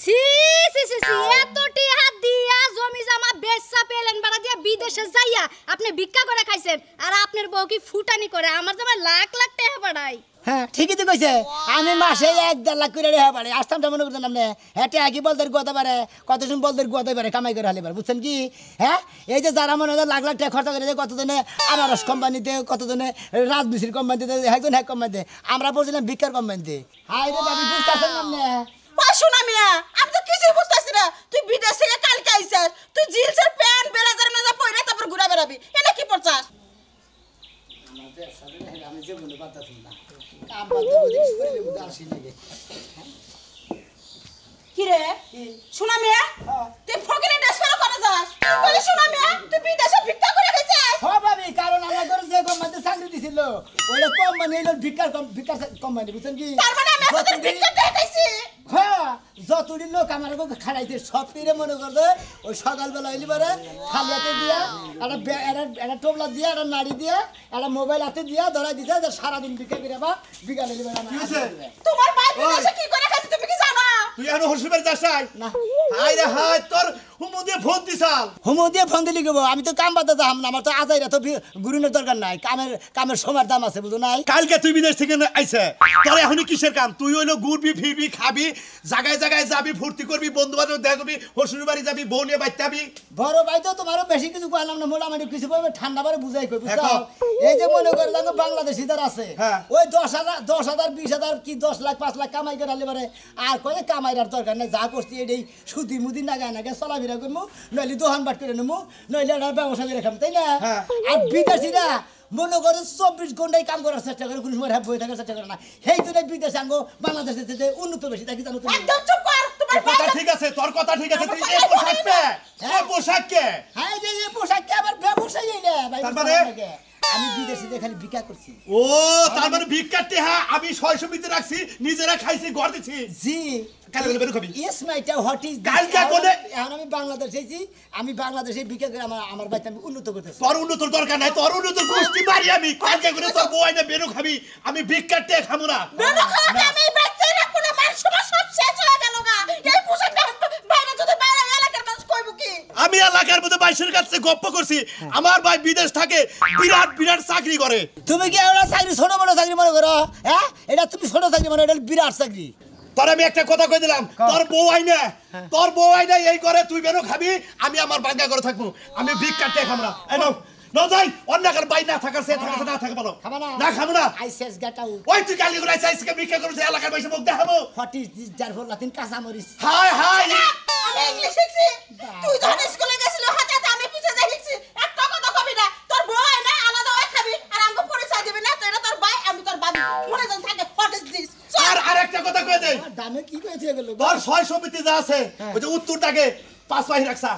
C C C C এতটি হাত দিয়া জমি জমা বেচা পেলেন বাড়া দিয়া বিদেশে যাইয়া আপনি ভিক্ষা করে খাইছেন আর আপনার বউ কি ফুটানি করে আমার জামাই লাখ লাখ টাকা পাঠাই। হ্যাঁ ঠিকই তো কইছে আমি মাসে 1.5 লাখ করে রেহা পারে আসতাম মনে করতেন আপনি হেঁটে আগে বলদের গোয়াতে পারে কত শুন বলদের গোয়াতে পারে কামাই করে হালে পারে বুঝছেন কি হ্যাঁ এই যে যারা মনে হয় লাখ লাখ টাকা খরচা করে কতজনে আনারস কোম্পানিতে কতজনে রাজমিস্ত্রি কোম্পানিতে একজন এক কোম্পানিতে আমরা বলছিলাম ভিক্ষার কোম্পানিতে হাই রে বাবু বুঝতেছেন আপনি শোনা মিয়া আমি তো কিছুই বুঝতেছি না তুই বিদেশ থেকে কালকে আইছিস তুই জিন্সের প্যান্ট ব্লেজার মেজা পরে তারপর ঘুরে বেড়াবি এটা কি পড়ছাস আমি যে মনে পারতাছি না কাম বাদ দিয়ে শরীরে মধ্যে আসি লাগে কি রে শোনা মিয়া তুই ফকিরে দেশ করে যাস বলি শোনা মিয়া তুই বিদেশে ভিক্ষা করে খাইছিস হ্যাঁ ভাবি কারণ আমার ঘরে যে কোম্পানিতে চাকরি দিছিল ওইটা কোম্পানি হলো ভিক্ষার কোম্পানি বুঝছেন কি তার মানে আমি তোদের ভিক্ষা দিয়ে খাইছি হ্যাঁ যতটি লোক আমার খাড়াইছে সব তীরে মনে করবে ওই সকালবেলা হইলি পারে খালিয়াতে দিয়া একটা টোপলা দিয়া একটা নাড়ি দিয়া একটা মোবাইল হাতে দিয়া ধরাই দিতে যে সারাদিন ভিক্ষা করে বা বিকাল হইলি পারে তোমার ভাই বিদেশে কি করে খাইছে তুমি কি জানো তুই এখনো হসপিটাল যাস নাই না হাই রে হাই তোর হুমু দিয়ে ফোন দিছাল হুমু দিয়ে ফোন দিলি গো আমি তো কাম বাদে যাম না আমার তো আজাইরা তো গুরুনের দরকার নাই কামের সময়ের দাম আছে বুঝো নাই কালকে তুই বিদেশ থেকে আইছে তোর এখনই কিসের কাম তুই হইলো ঘুরবি ফিরবি খাবি জায়গায় জায়গায় যাবি ফুর্তি করবি বন্ধু বান্ধব দেখা করবি শ্বশুর বাড়ি যাবি বউ নিয়ে বাইতে যাবি বড় ভাই তো তোমারও বেশি কিছু কইলাম না মোটামুটি কিছু বলবে ঠান্ডা বারে বুঝাই কই বুঝছো এই যে মনে করে দেখো বাংলাদেশি যারা আছে ওই 10,000 20,000 কি 10 লাখ 5 লাখ কামাই করে আনলে পারে আর কয়ে কামাইরার দরকার নেই যা করছি এটাই সুদি মুদি নাগায় নাগায় চলাফেরা করবো নইলে দোকান বাট করে নেবো নইলে একটা ব্যবসা করে খাম তাই না আর বিদেশিরা মনে করে 24 ঘন্টায় কাম করার চেষ্টা করে কোনো সময় বই থাকার চেষ্টা করে না সেই জন্য বিদেশে আঙ্গ বাংলাদেশে উন্নত বেশি থাকি জানো তুমি একদম চুপ কর তোমার কথা ঠিক আছে তোর কথা ঠিক আছে তুই এই পোশাক পে এই পোশাক কে হ্যাঁ এই পোশাক কে আবার ব্যবসায়ী না ভাই তার মানে আমি বিদেশিতে খালি ভিক্ষা করছি ও তার মানে ভিক্ষাতে হ্যাঁ আমি 600 মিতে রাখছি নিজেরা খাইছি ঘর দিছি জি কালকে বের খাবি ইয়েস মাইটা হোয়াট ইজ কালকে কোনে এখন আমি বাংলাদেশে এসেছি আমি বাংলাদেশে ভিক্ষা করে আমার বাচ্চা আমি উন্নত করতেছি তোর উন্নতর দরকার নাই তোর উন্নতর গোষ্ঠী মারি আমি কালকে করে তোর বউ আইনা বেরো খাবি আমি ভিক্ষাতে খাবো না বেরো খাওয়াতে আমি বাচ্চা রাখবো না মার সব শেষ হয়ে গেল গা এই পোশাকটা বাইরে যদি বাইরে এলাকার মানুষ কইব কি আমি এলাকার মধ্যে বাইশের কাছে গপ্প করছি আমার ভাই বিদেশ থাকে বিরাট বিরাট চাকরি করে তুমি কি এরা চাকরি ছোট বড় চাকরি মনে করো হ্যাঁ এটা তুমি ছোট চাকরি মনে এটা বিরাট চাকরি তোর আমি একটা কথা কই দিলাম তোর বউ আইনা এই করে তুই বেরো খাবি আমি আমার বাঙ্গা করে থাকবো আমি ভিক্ষাতে খাবো না এই নাও না যাই অন্যকার বাই না থাকার সে থাকার না থাকা ভালো না খাবো না আইসেস গেটাও ওই তুই কালি করে আইসকে ভিক্ষা করছিস এলাকার বাইসে মুখ দেখাবো হোয়াট ইজ দিস জারফর লাতিন কাঁচামরিচ হাই হাই আমি ইংলিশ শিখছি তুই যখন স্কুলে গেছিল হাতে হাতে আমি পিছে যাই শিখছি একটা কথা কবি না তোর বউ না আলাদা হয়ে খাবি আর আমাকে পরিচয় দিবি না তো এটা তোর ভাই আমি তোর বাবু মনে জান থাকে হোয়াট ইজ দিস আর একটা কথা কই দেই দামে কি কইছে গেল তোর 600 মিতে যা আছে ওই যে উত্তরটাকে 5 পাহি রাখছা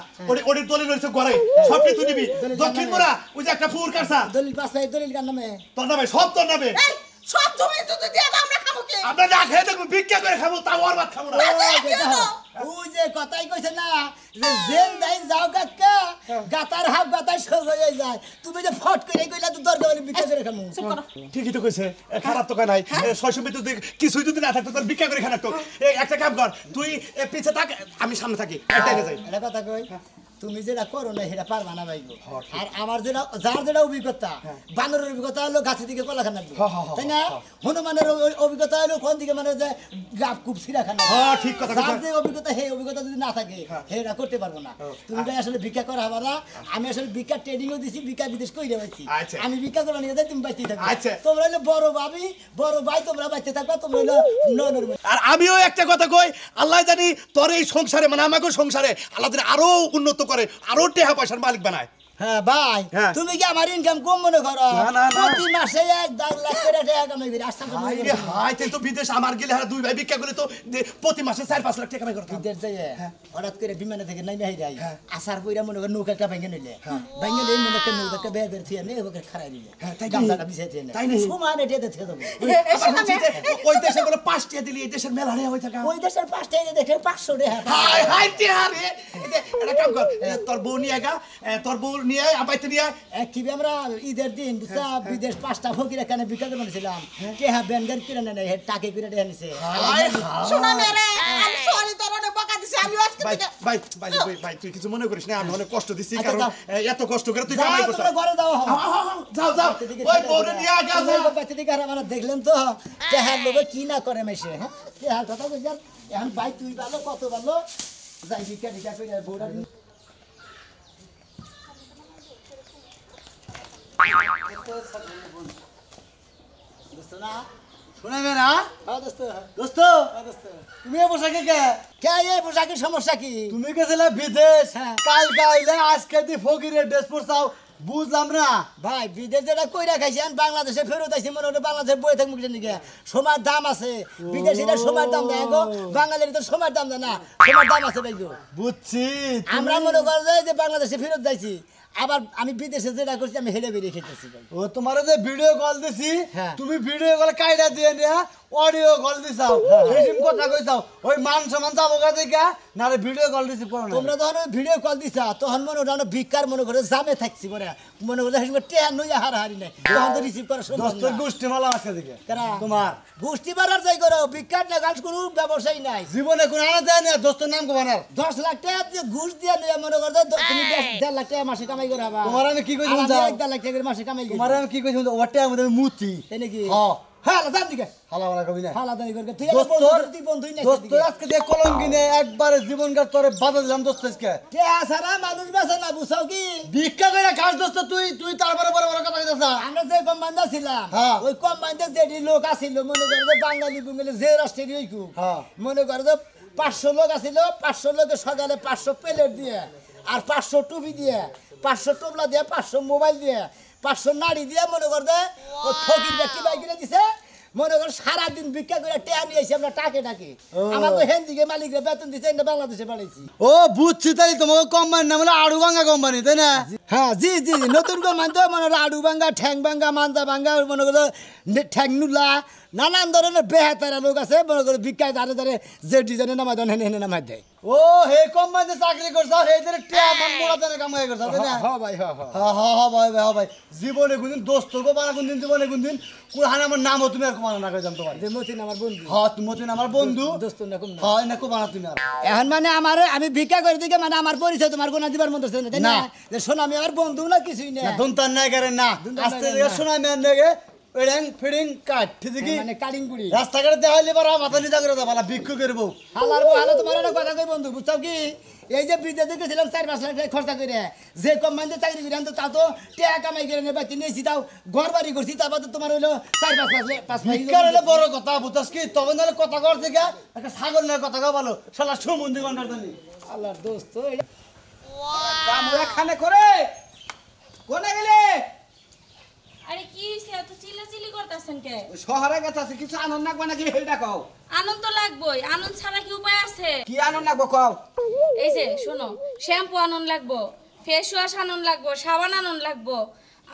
ওডি দলিল হইছে ঘরে সবটি তুই নিবি দক্ষিণ মোড়া ওই যে একটা ফুর কাটছা দলিল 5 পাহি দলিল কার নামে তোর নামে সব তোর নামে এই সব তুমি তো দিয়া দাও আমরা খাবো কি আমরা না খেয়ে দেখবো ভিক্ষা করে খাবো তাও আর ভাত খাবো না ওই যে কথাই কইছে না যে জেন দাই যাও কাকা গাতার হাফ গাতার সোজ হয়ে যায় তুমি যে ফট করে কইলা তো দরকার হলে ভিক্ষা করে খামু ঠিকই তো কইছে খারাপ তো কয় নাই 600 মিতে তুই কিছুই যদি না থাকতো তোর ভিক্ষা করে খানা তো একটা কাম কর তুই পিছে থাক আমি সামনে থাকি একটাই যাই এটা কথা কই তুমি যেটা করো না সেটা পারবা না ভাইগো আর আমার যেটা যার যেটা অভিজ্ঞতা বানরের অভিজ্ঞতা হলো গাছের দিকে কলা খানা তাই না হনুমানের অভিজ্ঞতা হলো কোন দিকে মানে যে গাপ কুপ ছিড়া খানা ঠিক কথা যার যে অভিজ্ঞতা সেই অভিজ্ঞতা যদি না থাকে সেটা করতে পারবো না তুমি ভাই আসলে ভিক্ষা করা হবে না আমি আসলে ভিক্ষা ট্রেনিংও দিছি ভিক্ষা বিদেশ কইরে পাইছি আমি ভিক্ষা করে নিয়ে যাই তুমি বাইতে থাকো তোমরা হলো বড় ভাবি বড় ভাই তোমরা বাইতে থাকবা তোমরা হলো ননর আর আমিও একটা কথা কই আল্লাহ জানি তোর এই সংসারে মানে আমাকে সংসারে আল্লাহ জানি আরো উন্নত করে আরো টাকা পয়সার মালিক বানায় হ্যাঁ ভাই তুমি কি আমার ইনকাম কম মনে করো প্রতি মাসে 1.5 লাখ করে টাকা কামাই করি আচ্ছা আরে হাই তুই তো বিদেশ আমার গেলে আর দুই ভাই ভিক্ষা করে তো প্রতি মাসে 4-5 লাখ টাকা কামাই করতে বিদেশ যাই হঠাৎ করে বিমানে থেকে নাই নাই যাই আসার কইরা মনে কর নৌকা একটা ভেঙে নিলে ভেঙে নিলে মনে কর নৌকা বের বের থিয়া নে ওকে খারাই দিলে গামছাটা বিছাই দিয়ে তাই না সমান এটা দেখে দেব ওই দেশে বলে 5 টাকা দিলি এই দেশের মেলা রে হই থাকা ওই দেশের 5 টাকা দেখে 500 টাকা হাই হাই টিয়া রে এটা কাম কর তোর বউ নিয়ে গা তোর বউ নিয়ে আবাইতে নিয়ে কি আমরা ঈদের দিন বুঝছা বিদেশ 5টা ফকির এখানে বিকাতে বলেছিলাম কে হ্যাঁ ব্যান্ডার কিনে নেয় টাকে কিনে নিছে শোনা মেরে আমি সরি তোর অনেক বকা ভাই থেকে ভাই ভাই ভাই ভাই তুই কিছু মনে করিস না আমি অনেক কষ্ট দিছি আচ্ছা, কারণ যাও। এত কষ্ট করে তুই যাও, কামাই তোমরা করছিস ঘরে যাও যাও যাও ওই বউরে নিয়ে আগে যাও বাচ্চা দিকে আর মানে দেখলেন তো তেহার লোকে কি না করে মেশে হ্যাঁ তেহার কথা কইছার এখন ভাই তুই ভালো কত ভালো যাই ভিক্ষা টিকা করে বউরা দোস্ত না শোনাবে না হ্যাঁ দোস্ত দোস্ত হ্যাঁ দোস্ত তুমি এ পোশাকে কে কে এই পোশাকের সমস্যা কি তুমি গেছিলে বিদেশ হ্যাঁ। কাল গাইলে আজকে দি ফকিরের ড্রেস পরছাও বুঝলাম না ভাই বিদেশ যেটা কইরা খাইছি আমি বাংলাদেশে ফেরত আইছি মনে হলো বাংলাদেশে বই থাকবো কিছু নাকি সময়ের দাম আছে বিদেশিরা সময়ের দাম দেয় গো বাঙালির তো সময়ের দাম দেয় না সময়ের দাম আছে ভাই গো বুঝছি আমরা মনে করো যে বাংলাদেশে ফেরত যাইছি আবার আমি বিদেশে যেটা করছি আমি হেলে বেরিয়ে খেতেছি ভাই ও তোমার যে ভিডিও কল দিছি হ্যাঁ। তুমি ভিডিও কল কাইডা দিয়ে নিয়া অডিও কল দিছাও সেদিন কথা কইছাও ওই মান সমান যাবো গা দেখা না রে ভিডিও কল দিছি পড়ো না তোমরা যখন ভিডিও কল দিছা তখন মনে হলো ভিক্ষার মনে করে জামে থাকছি বলে মনে করে টেয়া নইয়া হারাহারি নাই তখন তো রিসিভ করা সম্ভব দোস্তর না। গোষ্ঠী মালা আজকে দিকে কেরা? তোমার গোষ্ঠী বাড়ার যাই করো ভিক্ষার না গাছ কোনো ব্যবসায়ী নাই জীবনে কোন আনা দেয় না দোস্তর নাম কমানার 10 লাখ টাকা দিয়ে ঘুষ দিয়ে নিয়ে মনে করো তুমি 1.5 লাখ টাকা মাসে কামাই করে আবার তোমার আমি কি কইছি আর আমি যাও। 1.5 লাখ টাকা করে মাসে কামাই তোমার আমি কি কইছি ওভারটা আমাদের মুতি তাই নাকি হ্যাঁ হ্যাঁ জান দিকে হালা হালা কবি না হালা দাই করে তুই দোস্তর তুই বন্ধুই নাই দোস্তর আজকে দিয়ে কলম কিনে একবারে জীবনকার তোরে বাধা দিলাম দোস্ত আজকে টেয়া সারা মানুষ বাসা না বুঝাও কি ভিক্ষা করে খাস দোস্ত তুই তুই তারপরে বড় বড় কথা কইতাছ আমরা যে কোম্পানিতে ছিলাম হ্যাঁ। ওই কোম্পানিতে যেটি লোক আছিল মনে করো যে বাঙালি বুঙ্গালি যে রাষ্ট্রেরই হইকু হ্যাঁ। মনে করো যে 500 লোক আছিল 500 লোকে সকালে 500 প্লেট দিয়ে আর 500 টুপি দিয়ে 500 টোপলা দিয়ে 500 মোবাইল দিয়ে 500 নাড়ি দিয়ে মনে করো যে ওই ফকির ব্যক্তি বাই কিনে দিছে মনে করো সারাদিন ভিক্ষা করে টেয়া নিয়ে এসে আমরা টাকে আমাকে হেন্দিকে মালিকরা বেতন দিছে এটা বাংলাদেশে পাঠাইছি ও বুঝছি তাই তোমাকে কোম্পানির নাম হলো আড়ুভাঙ্গা কোম্পানি তাই না হ্যাঁ জি জি জি নতুন কোম্পানি তো মনে করো আডু ভাঙ্গা ঠ্যাং ভাঙ্গা মান্দা ভাঙ্গা মনে করো ঠ্যাং নুলা নানান ধরনের বেহাতারা লোক আছে মনে করো ভিক্ষায় ধারে ধারে যে ডিজাইনে নামাই দেন হেনে হেনে নামাই দেয় ও হে কোম্পানিতে চাকরি করছ হে ধরে টিয়া মান মোড়া দেনে কামাই করছ তাই না হ্যাঁ ভাই হ্যাঁ হ্যাঁ হ্যাঁ হ্যাঁ হ্যাঁ ভাই ভাই ভাই জীবনে কোনদিন দোস্ত গো বানা কোনদিন জীবনে কোনদিন কুরহান আমার নামও তুমি আর কোমানা না কইতাম তোমার যে মতিন আমার বন্ধু হ্যাঁ তুমি মতিন আমার বন্ধু দোস্ত না কম না হ্যাঁ না কোমানা তুমি আর এখন মানে আমার আমি ভিক্ষা করে দিকে মানে আমার পরিচয় তোমার কোনা দিবার মতো আছে না তাই না না। যে শোনো আমি আমার বন্ধু না কিছুই না না দন্তার নাই করে না দন্তার আস্তে নাই থেকে না। শোনা মেন নেগে এড়ং ফিডিং কাট ঠিক কি মানে কালিংগুড়ি রাস্তাঘাটে দেখাইলে পারা মাথা নিচা করে দাও বালা ভিক্ষু করবো হালার হালা তোমার একটা কথা কই বন্ধু বুঝছো কি এই যে বিদেশে গেছিলাম 4-5 লাখ টাকা খরচা করে যে কোম্পানিতে চাকরি করি তো তা তো টাকা কামাই করে নেবা নিয়েছি তাও ঘর বাড়ি করছি তারপর তো তোমার হইলো 4-5 লাখ ভিক্ষার হলে বড় কথা বুঝছস কি তখন হলে কথা কর থেকে একটা ছাগল না কথা কও ভালো শালা সুমন্দি গন্ডার জানি আল্লাহর দোস্ত আমরা খানে করে কোনে গেলে আরে কি হইছে এত চিল্লাচিল্লি করতেছেন কে ওই শহরে গেছে কিছু আনন্দ লাগবে নাকি হেইটা কও আনন্দ লাগবই আনন্দ ছাড়া কি উপায় আছে কি আনন্দ লাগবে কও এই যে শোনো শ্যাম্পু আনন্দ লাগবো ফেস ওয়াশ আনন্দ লাগবো সাবান আনন্দ লাগবো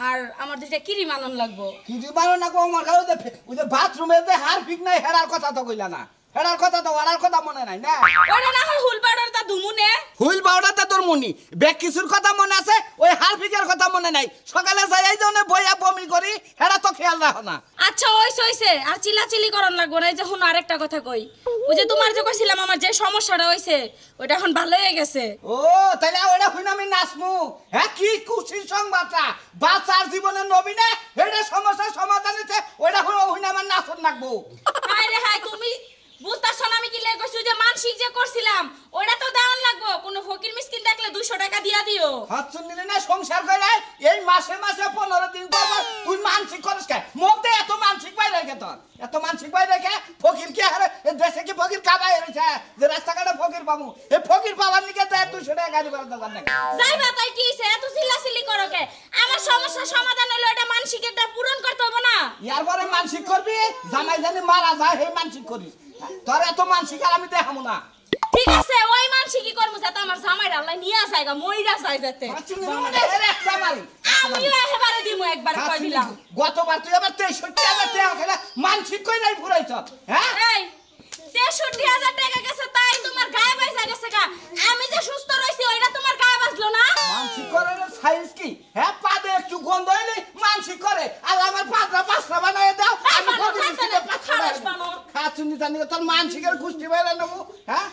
আর আমার দুইটা ক্রিম আনন্দ লাগবো কি যে মানো না কও আমার কাছে ওই যে বাথরুমে যে হার ফিক নাই হেরার কথা তো কইলা না হেরার কথা তো ওরার কথা মনে নাই না ওটা না হয় হুল পাউডার তা ধুমুনে হুইল পাউডারটা তোর মনি ব্যাগ কিছুর কথা মনে আছে ওই হার ফিকের কথা মনে নাই সকালে যাই এই জন্য বইয়া বমি করি হেরা তো খেয়াল রাখো না আচ্ছা হইছে আর চিল্লাচিল্লি করন লাগবো না এই যে হুন আরেকটা কথা কই ওই যে তোমার যে কইছিলাম আমার যে সমস্যাটা হইছে ওটা এখন ভালো হয়ে গেছে ও তাহলে ওটা হইনা আমি নাচমু হ্যাঁ কি খুশির সংবাদটা বাচ্চার জীবনে নবীনে এটা সমস্যার সমাধান হইছে ওটা হইনা আমার নাচন লাগবো হায় রে হায় তুমি বুঝতাছ না আমি কি লে কইছি যে মানসিক যে করছিলাম ওটা তো দেওয়ান লাগবো কোন ফকির মিসকিন দেখলে 200 টাকা দিয়া দিও হাত শুনলি না সংসার করে এই মাসে মাসে 15 দিন পর পর তুই মানসিক করিস কে মুখতে এত মানসিক পাই রেখে তোর এত মানসিক পাই রেখে ফকির কি হারে দেশে কি ফকির কাবাই রইছে যে রাস্তাঘাটে ফকির পামু এই ফকির পাওয়ার নিকে তো 200 টাকা গাড়ি ভাড়া দাও না যাইবা তাই কি হইছে এত চিল্লাচিল্লি করো কে আমার সমস্যার সমাধান হলো এটা মানসিকটা পূরণ করতে হবে না ইয়ার পরে মানসিক করবি জামাই জানি মারা যায় হে মানসিক করিস তোর এত মানসিক আর আমি দেখামু না ঠিক আছে ওই মানসিক কি করমু যাতে আমার জামাই আল্লাহ নিয়া যায়গা মইরা যায় যাতে আমিও একেবারে দিমু একবার কই দিলাম গতবার তুই আবার 63,000 টাকা খেলা মানসিক কই নাই ফুরাইছ হ্যাঁ এই 63,000 টাকা গেছে তাই তোমার গায়ে বাইসা গেছে গা আমি যে সুস্থ রইছি ওইটা তোমার গায়ে বাজলো না মানসিক করার সাইজ কি হ্যাঁ পাদে একটু গন্ধ হইলে মানসিক করে আর আমার পাঁচটা বানায় দাও আমি কবি দিতে পাঁচটা খাচুনি জানি তোর মানসিকের কুষ্টি বাইরে নেবো হ্যাঁ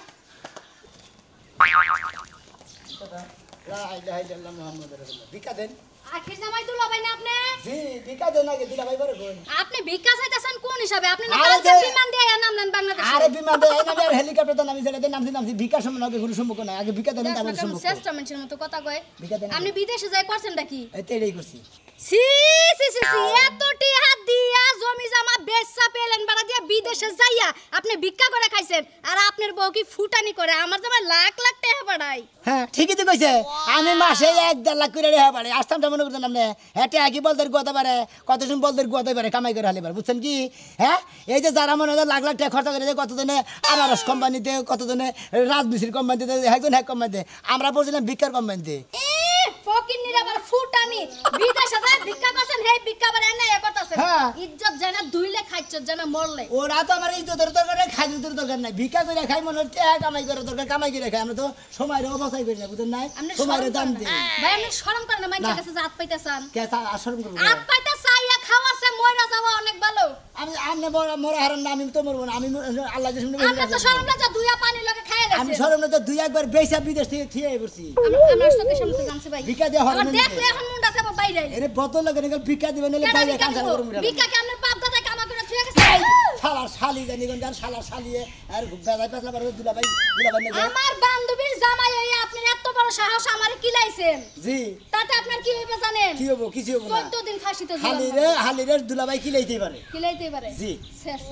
লা ইলাহা ইল্লাল্লাহ মুহাম্মাদুর রাসূলুল্লাহ ভিক্ষা দেন আখির জামাই দুলা ভাই না আপনি জি ভিক্ষা দেন আগে দিলা ভাই বড় কোন আপনি ভিক্ষা চাইতেছেন কোন হিসাবে আপনি না আরে পাঁচটা যে- বিমান দিয়ে নাম নেন বাংলাদেশে আরে বিমান দেয় না আর হেলিকপ্টার দেন আমি যেটা দেন নামছি ভিক্ষা সম্মান আগে গুরু সম্পর্ক না আগে ভিক্ষা দেন তারপর সম্পর্ক শ্রেষ্ঠ মানুষের মতো কথা কয় ভিক্ষা দেন আপনি বিদেশে যাই করছেনটা কি এই তেড়েই করছি সি সি সি সি এত টিহা দিয়া জমি জমা বেচা পেলেন বাড়া দিয়া বিদেশে যাইয়া আপনি ভিক্ষা করে খাইছেন আর আপনার বউ কি ফুটানি করে আমার জামাই লাখ লাখ টাকা বাড়াই হ্যাঁ ঠিকই তো কইছে আমি মাসে 1.5 লাখ করে রেহা পারে আসতামটা মনে করতেন আপনি হেঁটে একই বলদের গোয়াতে পারে কত সময় বলদের গোয়াতে পারে কামাই করে হালি পারে বুঝছেন কি হ্যাঁ এই যে যারা মনে হয় লাখ লাখ টাকা খরচা করে কতজনে আনারস কোম্পানিতে কতজনে রাজমিস্ত্রি কোম্পানিতে একজন হ্যাক কোম্পানিতে আমরা পড়ছিলাম ভিক্ষার কোম্পানিতে ফকিন্নির আবার ফুটানি বিদেশে যায় ভিক্ষা করছেন হে ভিক্ষা আবার এনে এ করতেছেন হ্যাঁ। ইজ্জত জানা দুইলে খাইছ জানা মরলে ওরা তো আমার ইজ্জতের দরকার নাই খাইজুতের দরকার নাই ভিক্ষা করে খাই মনে হচ্ছে টাকা কামাই করে দরকার কামাই করে খাই আমরা তো সময়ের অবস্থায় করি না বুঝলেন নাই আপনি সময়ের শরম দাম করেন দিই না। ভাই আপনি শরম করেন না মানুষের না। কাছে জাত পাইতেছেন কে তা আসরম করবো আত পাইতে চাইয়া খাওয়াছে মইরা যাওয়া অনেক ভালো আমি আমনে মরা হারাম না আমি তো মরবো না আমি আল্লাহ যে শুনবে আমরা তো শরম না যা দুইয়া পানি লগে খাইয়া আমি গেছে সরম না তো দুই একবার বেশা বিদেশ থেকে থিয়ে পড়ছি আমরা চোখের সামনে তো জানছে ভাই ভিক্ষা দেওয়া হবে আমার না দেখলে এখন মুন্ডা চাপা বাইরে আইলে এরে বদল লাগে না ভিক্ষা দিবেন নাহলে কেন বাইরে ভিক্ষা কাঁচা দিব? করে মুড়া ভিক্ষা কি আপনার বাপ দাদা কামা করে থুয়ে গেছে শালার শালি জানি কোন গান শালার শালিয়ে আর বেজায় পেছলা পারে দুলা ভাই নাকি আমার বান্ধবীর জামাই হইয়া আপনি এত বড় সাহস আমারে কিলাইছেন জি তাতে আপনার কি হইবে জানেন কি হবো কিছু হবো না 14 দিন ফাঁসিতে হালিরে দুলা ভাই কি লইতেই পারে কিলাইতে পারে জি শেষ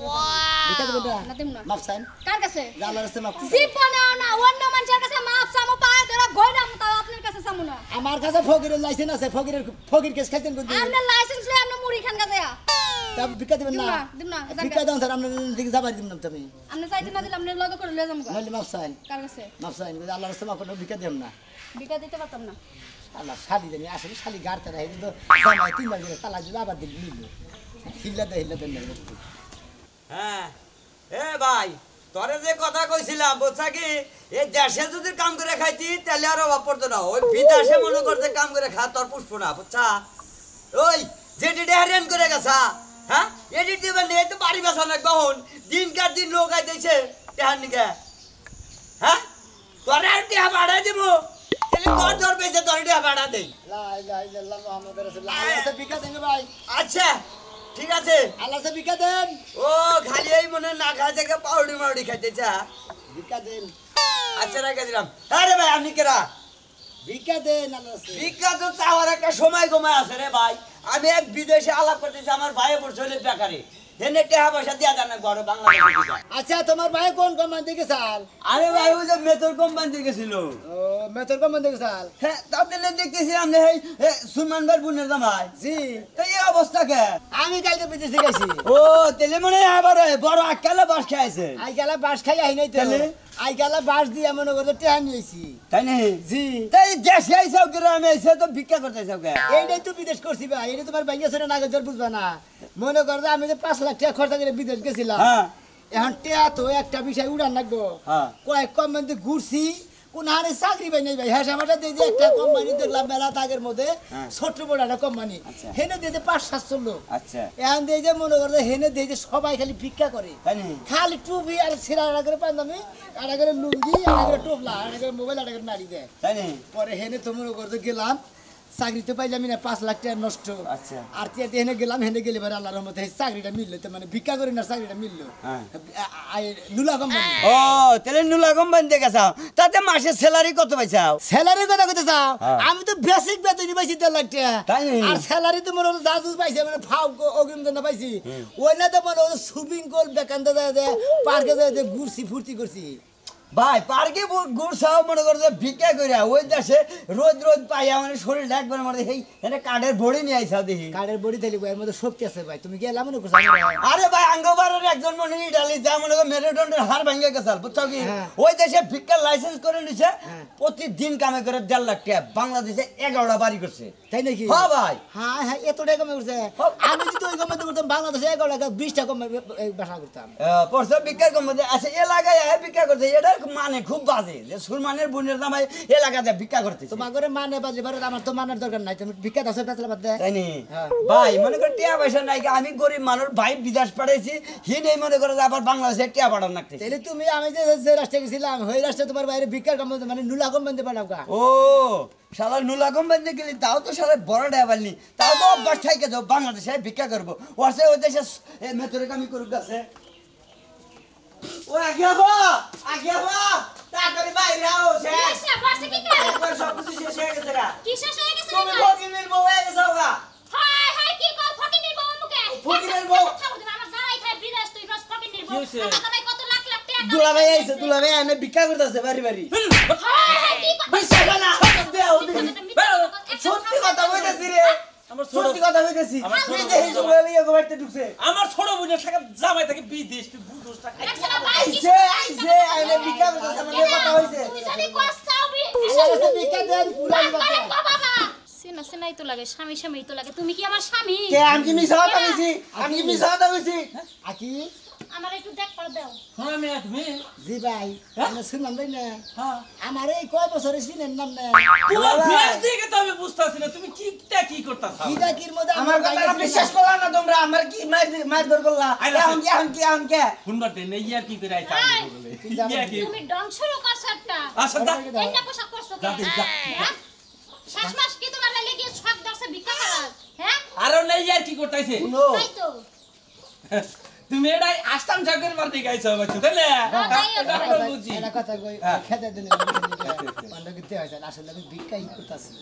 ভিক্ষা দিবেন না না দিম না মাফ চাইন কার কাছে আল্লাহর কাছে মাফ চাইন। জীবনেও না অন্য মানুষের কাছে মাপ চামো পায়ে ধরে গইরাম তাও আপনার কাছে চামু না আমার কাছে ফকিরের লাইসেন্স আছে ফকির কেস খাইতেন কোন দিন আপনার লাইসেন্স লই আপনি মুড়ি খান কাছে তা ভিক্ষা দিবেন না দিম না ভিক্ষা দেন স্যার আপনার দিকে যাবার দিন না তুমি আপনি চাইতে না দিলে আপনি লগে করে লয়ে যামু নাহলে মাফ চাইন কার কাছে মাফ চাইন আল্লাহর কাছে মাফ করে ভিক্ষা দেন না বিকা দিতে পারতাম না আল্লাহ শালি জানি আসলে শালি গাড়তে রাখে কিন্তু জামাই 3 মাস ধরে তালা দিলে আবার দিল নিল হিল্লাতে নাই হ্যাঁ এ ভাই তোরে যে কথা কইছিলাম বুঝছা কি এই দেশে যদি কাম করে খাইতি তাহলে আর অভাব পড়তো না ওই বিদেশে মনে করতে কাম করে খা তোর পুষ্প না বুঝছা ওই যেটি হারিয়ান করে গেছা হ্যাঁ এটি দিবেন এই তো বাড়ি বেসা না কখন দিনকার দিন লোক আইতেছে তেহার নিকে হ্যাঁ তোরে আর টিহা বাড়াই দিব তাহলে তোর তোর পেয়েছে তোর টিহা বাড়া দেই লা ইলাহা ইল্লাল্লাহ মুহাম্মাদুর রাসূলুল্লাহ আল্লাহ কাছে ভিক্ষা দেন ভাই আচ্ছা ঠিক আছে আল্লাহ কাছে ভিক্ষা দেন ও খালি এই মনে না খা থেকে পাউডি মাউডি খাইতে চা ভিক্ষা দেন আচ্ছা রেখে দিলাম আরে ভাই আপনি কেরা ভিক্ষা দেন আল্লাহ কাছে ভিক্ষা তো চাওয়ার একটা সময় কমায় আছে রে ভাই আমি এক বিদেশে আলাপ করতেছি আমার ভাই পড়ছে বেকারে হেনে টাকা পয়সা দিয়া জানা ঘরে বাংলাদেশে আচ্ছা তোমার ভাই কোন কোম্পানি থেকে চাল আরে ভাই ওই যে মেথর কোম্পানি গেছিল ও মেথর কোম্পানি থেকে চাল হ্যাঁ তাদের দেখতেছি আপনি এই সুলমান ভাই বোনের জামাই জি তো এই অবস্থা কে আমি কালকে বিদেশ থেকে আইছি ও তেলে মনে হয় আবার বড় আক্কালে বাস খাইছে আই গেলা বাস খাই আই নাই তো তাহলে? আই গেলা বাস দিয়ে মনে করতে টেহা নিয়েছি তাই না জি তাই দেশে আইসাও গ্রামে আইসা তো ভিক্ষা করতেছাও কে এইটাই তো বিদেশ করছি ভাই এটা তোমার বাইঙ্গা ছোট না গেছে বুঝবা না মনে করো যে আমি যে 5 লাখ টাকা খরচা করে বিদেশ গেছিলাম হ্যাঁ এখন টেয়া তো একটা বিষয় উড়ান লাগবো হ্যাঁ। কয়েক কোম্পানিতে ঘুরছি কোন হারে চাকরি পাই নাই ভাই হ্যাঁ আমারটা দিয়ে যে একটা কোম্পানি দেখলাম মেলা তাগের মধ্যে হ্যাঁ। ছোট্ট বড় একটা কোম্পানি আচ্ছা। হেনে দিয়ে 5-700 লোক আচ্ছা এখন দিয়ে যে মনে করো হেনে দিয়ে যে সবাই খালি ভিক্ষা করে তাই না খালি টুপি আর ছিঁড়া আড়া করে পাঞ্জাবি আড়া করে লুঙ্গি আড়া করে টোপলা আড়া করে মোবাইল আড়া করে নাড়ি দেয় তাই না পরে হেনে তো মনে করতে গেলাম চাকরি তো পাইলাম না 5 লাখ টাকা নষ্ট আচ্ছা। আর হেনে গেলাম হেনে গেলে এবার আল্লাহর রহমতে এই চাকরিটা মিললো তো মানে ভিক্ষা করি না চাকরিটা মিললো হ্যাঁ। নুলা কোম্পানি ও তাহলে নুলা কোম্পানি থেকে চাও তাতে মাসে স্যালারি কত পাইছাও স্যালারির কথা কইতে চাও হ্যাঁ। আমি তো বেসিক বেতনই পাইছি 3 লাখ টাকা তাই নাকি? আর স্যালারি তো মনে হলো জাজুস পাইছে মানে ফাউ অগ্রিম দেনা পাইছি ওই না তো মনে হলো সুইমিং করল বেকান্তে যায় পার্কে যায় ঘুরছি ফুর্তি করছি ভাই পার্কে গুড় খাও মনে করছে ভিক্ষা করে ওই দেশে রোজ রোজ পাইয়া মানে শরীরটা একবার মানে এই এটা কাঠের বড়ি নিয়ে আইসাও দেখি কার্ডের বডি থাকলে এর মধ্যে শক্তি আছে ভাই তুমি গেলা মনে করছো আমরা? আরে ভাই আঙ্গবারের একজন মনে ইটালি যা মনে করে মেরুদণ্ডের হাড় ভেঙে গেছাল বুঝছো কি হ্যাঁ। ওই দেশে ভিক্ষার লাইসেন্স করে নিছে হ্যাঁ। প্রতিদিন কামে করে 1.5 লাখ টাকা বাংলাদেশে 11টা বাড়ি করছে তাই নাকি হ্যাঁ ভাই হ্যাঁ হ্যাঁ এত টাকা কমে করছে আমি যদি ওই কমাতে করতাম বাংলাদেশে 11 টাকা 20 টাকা কমে বাসা করতাম পরশু ভিক্ষার কোম্পানি আছে এলাকায় ভিক্ষা করছে এটার মানে খুব বাজে যে সুরমানের বোনের জামাই এলাকাতে ভিক্ষা করতেছে। তোমার করে মানে বাজে বারে আমার তো মানের দরকার নাই, তুমি ভিক্ষা দাও পেছলা বাদ দে। তাই নি ভাই মনে করে টিয়া পয়সা নাই, আমি গরিব মানুষ ভাই বিদেশ পাঠাইছি, হি নেই মনে করে যে আবার বাংলাদেশে টিয়া পাঠান লাগতেছে। তাহলে তুমি আমি যে রাষ্ট্রে গেছিলাম ওই রাষ্ট্রে তোমার বাইরে ভিক্ষার কম মানে নুলা কম বানতে পারাও কা। ও শালা নুলাগম বান্ধে গেলি, তাও তো শালা বড় ড্রাইভার নি, তাও তো অভ্যাস থেকে যাও বাংলাদেশে ভিক্ষা করবো, ওয়াসে ওই দেশে মেথরে কামি করুক গাছে। ও আগে আবা তাড়াতাড়ি বাইরে আও শেষ বসে কি করে একবার সব কিছু শেষ হয়ে গেছে গা কি শেষ হয়ে গেছে তুমি ফকিনের বউ হয়ে গেছো গা হাই হাই কি কর ফকিনের বউ মুখে ফকিনের বউ? আমার জামাই খায় বিদেশ তুই রস ফকিনের বউ আমার কত লাখ লাখ টাকা দুলাভাই আইছে, দুলাভাই এনে ভিক্ষা করতেছে বাড়ি বাড়ি। হাই হাই কি কর বিশ্বাস না দেও দেখি সত্যি কথা কইতাছি রে, সত্যি কথা কইতাছি। তুই যে এই সময় লিয়ে গোবাইতে ঢুকছে আমার ছোট বোনের টাকা জামাই থেকে বিদেশ তুই বুঝোস টাকা আইছে আইছে আইনে ভিক্ষা করতেছে, মানে কথা হইছে। তুই যদি কষ্টাবি আরে ভিক্ষা দেন পুরান কথা। বাবা সিনা সিনাই তো লাগে স্বামী স্বামী তো লাগে তুমি কি আমার স্বামী কে আমি কি মিছা কথা কইছি? আমি কি মিছা কথা কইছি? আকি আমার একটু দেখ পার দাও শোনা মেয়ে তুমি জি ভাই আমি শুনলাম ভাই না আমার এই কয় বছরে চিনেন নাম না তোমার ফেস দেখে তো আমি বুঝতাছি না তুমি কি করতাছ। কিটা কির মধ্যে আমার কথা বিশ্বাস করলা না তোমরা, আমার কি মার দর করলা? আইলা এখন কে শুনবার দেন এই আর কি করে আইতা আমি বলে ইয়া কি তুমি ডং শুরু করছ একটা আচ্ছা দা এই না পোশাক করছো যা, কে যা। হ্যাঁ শেষ মাস কি তোমার লাগে শখ দর্শে ভিক্ষা করার হ্যাঁ আরো নেই আর কি করতাইছে তাই তো তুমি এটাই আস্তাম ঠাকুর মারতে গাইছো বাচ্চা তাই না তাই তো ভাই। বুঝি এটা কথা কই খেতে দিন বন্ধ করতে হয় আসলে আমি ভিক্ষাই করতেছি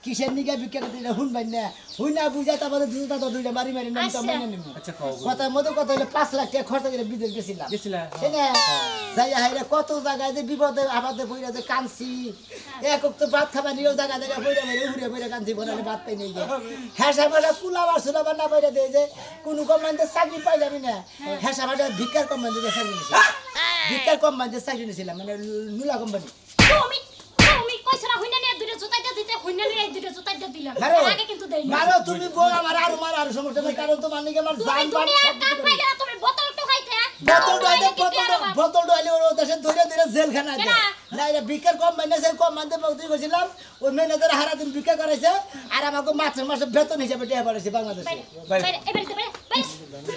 কিসের নিকে ভিক্ষা করতে হুন ভাই না হুই না বুঝা তারপরে দুটা তো দুইটা মারি মারি নাম তো মাইনে নিমু আচ্ছা কও কথার মধ্যে কথা হলো 5 লাখ টাকা খরচ করে বিদেশ গেছিলাম গেছিলা না যাই হাইরে কত জায়গায় যে বিপদে আবাদে পইরা যে কানছি একক তো ভাত খাবা নিও জায়গা জায়গা পইরা মেরে উড়ে পইরা কানছি বনালে ভাত পাই নেই যে হেসা ভাষা পুলাবার সুলাবার না পইরা দেয় যে কোন কমান্ডে চাকরি পাইলাম না হেসা ভাষা ভিক্ষার কোম্পানিতে চাকরি নিছি ভিক্ষার কোম্পানিতে চাকরি নিছিলাম মানে নুলা কোম্পানি তুমি তুমি কইছরা হইনা নিয়ে দুইটা জুতাইটা দিতে হইনা নিয়ে দুইটা জুতাইটা দিলাম মারো আগে কিন্তু দেই না মারো তুমি বল আমার আর মার আর সমস্যা নাই কারণ তোমার নিকে আমার তুমি জান বান দুনিয়ার কাম পাইলে না, তুমি বোতল তো খাইতে বোতল ডাইলে ওর দেশে ধরে ধরে জেলখানা দেয় না এটা ভিক্ষার কোম্পানি আছে কোম্পানিতে বলতে গেছিলাম ওই ম্যানেজার হারা দিন ভিক্ষা করাইছে আর আমাকে মাসে বেতন হিসাবে টাকা পাঠাইছে বাংলাদেশে বাইরে এবারে তো বাইরে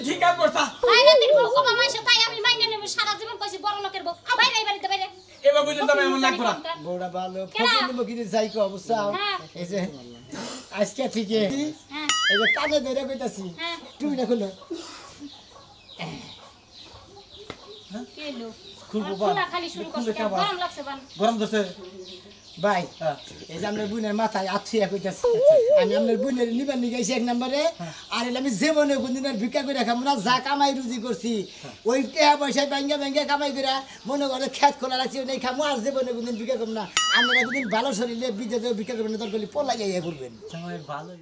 ঠিক আছে করতা বাইরে দিন বউ কমা মাইছে তাই আমি মাইনে নেব সারা জীবন কইছি বড় লোকের বউ বাইরে এবারে তো বাইরে এবার বুঝলেন তবে এমন লাগবে না বউটা ভালো ফকির নিব কি যাই কো অবস্থা এই যে আজকে থেকে হ্যাঁ এই যে কানে ধরে কইতাছি হ্যাঁ তুমি না খুলো কেলো খুলবো খোলা খালি শুরু করছে গরম লাগছে বান গরম দছে ভাই এই যে আপনার বোনের মাথায় আথিয়া কইতাছি আমি আপনার বোনের নিবার নিয়ে গেছি 1 নম্বরে আর এলে আমি জীবনে কোনদিন ভিক্ষা করে খাবো না যা কামাই রুজি করছি ওই টাকা পয়সা ব্যাঙ্গে কামাই করে মনে করে খেত খোলা রাখছি ওই খামো আর জীবনে কোনদিন ভিক্ষা করবো না আপনারা কোনদিন ভালো শরীরে বিদেশে ভিক্ষা করবেন না দরকার পলাই করবেন ভালো